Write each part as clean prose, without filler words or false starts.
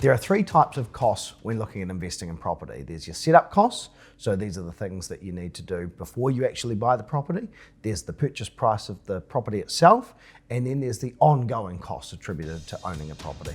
There are three types of costs when looking at investing in property. There's your setup costs, so these are the things that you need to do before you actually buy the property. There's the purchase price of the property itself, and then there's the ongoing costs attributed to owning a property.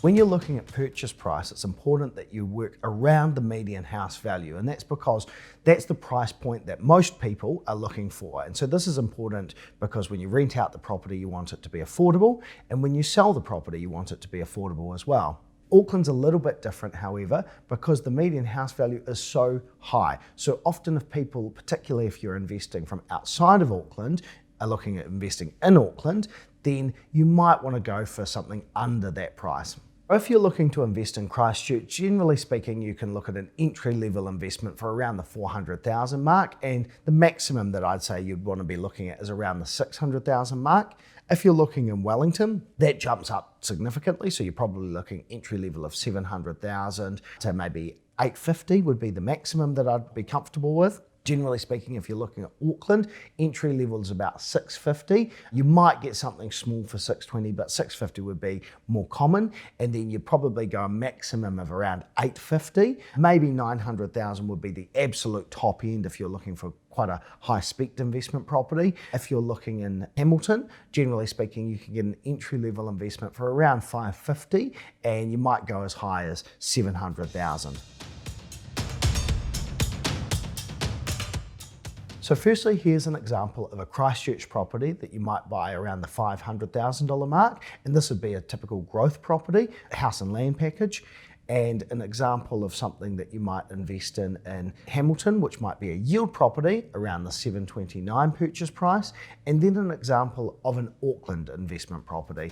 When you're looking at purchase price, it's important that you work around the median house value, and that's because that's the price point that most people are looking for. And so this is important because when you rent out the property, you want it to be affordable, and when you sell the property, you want it to be affordable as well. Auckland's a little bit different, however, because the median house value is so high. So often if people, particularly if you're investing from outside of Auckland, are looking at investing in Auckland, then you might want to go for something under that price. If you're looking to invest in Christchurch, generally speaking, you can look at an entry-level investment for around the 400,000 mark, and the maximum that I'd say you'd want to be looking at is around the 600,000 mark. If you're looking in Wellington, that jumps up significantly, so you're probably looking entry level of 700,000 to maybe 850 would be the maximum that I'd be comfortable with. Generally speaking, if you're looking at Auckland, entry level is about 650. You might get something small for 620, but 650 would be more common. And then you'd probably go a maximum of around 850. Maybe 900,000 would be the absolute top end if you're looking for quite a high spec investment property. If you're looking in Hamilton, generally speaking, you can get an entry level investment for around 550, and you might go as high as 700,000. So firstly, here's an example of a Christchurch property that you might buy around the $500,000 mark, and this would be a typical growth property, a house and land package, and an example of something that you might invest in Hamilton, which might be a yield property around the $729 purchase price, and then an example of an Auckland investment property.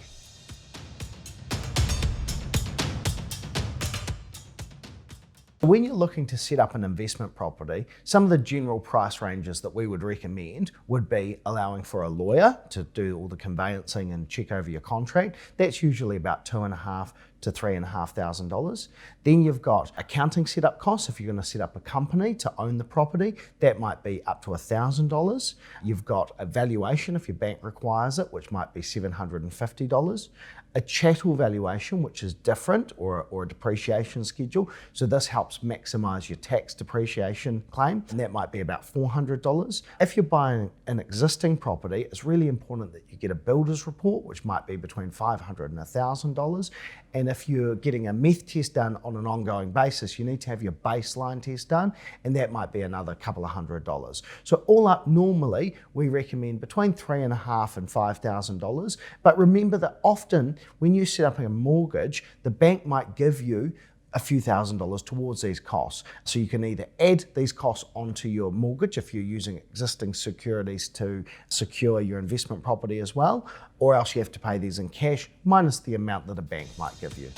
When you're looking to set up an investment property, some of the general price ranges that we would recommend would be allowing for a lawyer to do all the conveyancing and check over your contract. That's usually about $2,500 to $3,500. Then you've got accounting setup costs. If you're going to set up a company to own the property, that might be up to $1,000. You've got a valuation if your bank requires it, which might be $750. A chattel valuation, which is different, or a depreciation schedule. So this helps maximize your tax depreciation claim, and that might be about $400. If you're buying an existing property, it's really important that you get a builder's report, which might be between $500 and $1,000. And if you're getting a meth test done on an ongoing basis, you need to have your baseline test done, and that might be another couple of $100. So all up, normally we recommend between $3,500 and $5,000. But remember that often when you set up a mortgage, the bank might give you a few $1,000s towards these costs. So you can either add these costs onto your mortgage if you're using existing securities to secure your investment property as well, or else you have to pay these in cash minus the amount that a bank might give you.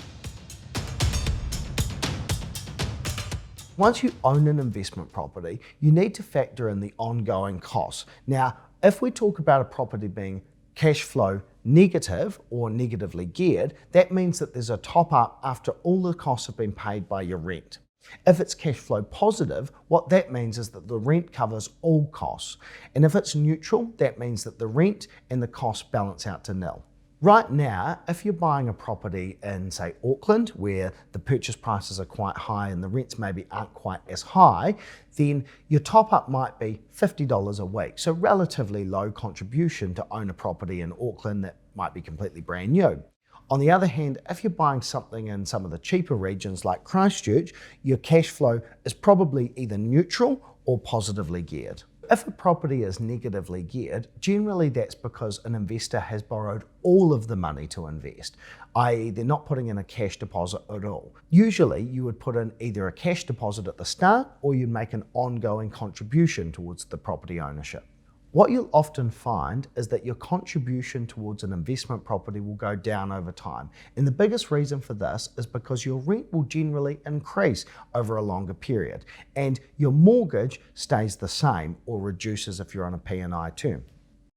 Once you own an investment property, you need to factor in the ongoing costs. Now, if we talk about a property being cash flow negative or negatively geared, that means that there's a top up after all the costs have been paid by your rent. If it's cash flow positive, what that means is that the rent covers all costs. And if it's neutral, that means that the rent and the costs balance out to nil. Right now, if you're buying a property in, say, Auckland, where the purchase prices are quite high and the rents maybe aren't quite as high, then your top up might be $50 a week. So relatively low contribution to own a property in Auckland that might be completely brand new. On the other hand, if you're buying something in some of the cheaper regions like Christchurch, your cash flow is probably either neutral or positively geared. If a property is negatively geared, generally that's because an investor has borrowed all of the money to invest, i.e. they're not putting in a cash deposit at all. Usually you would put in either a cash deposit at the start or you'd make an ongoing contribution towards the property ownership. What you'll often find is that your contribution towards an investment property will go down over time. And the biggest reason for this is because your rent will generally increase over a longer period and your mortgage stays the same or reduces if you're on a P&I term.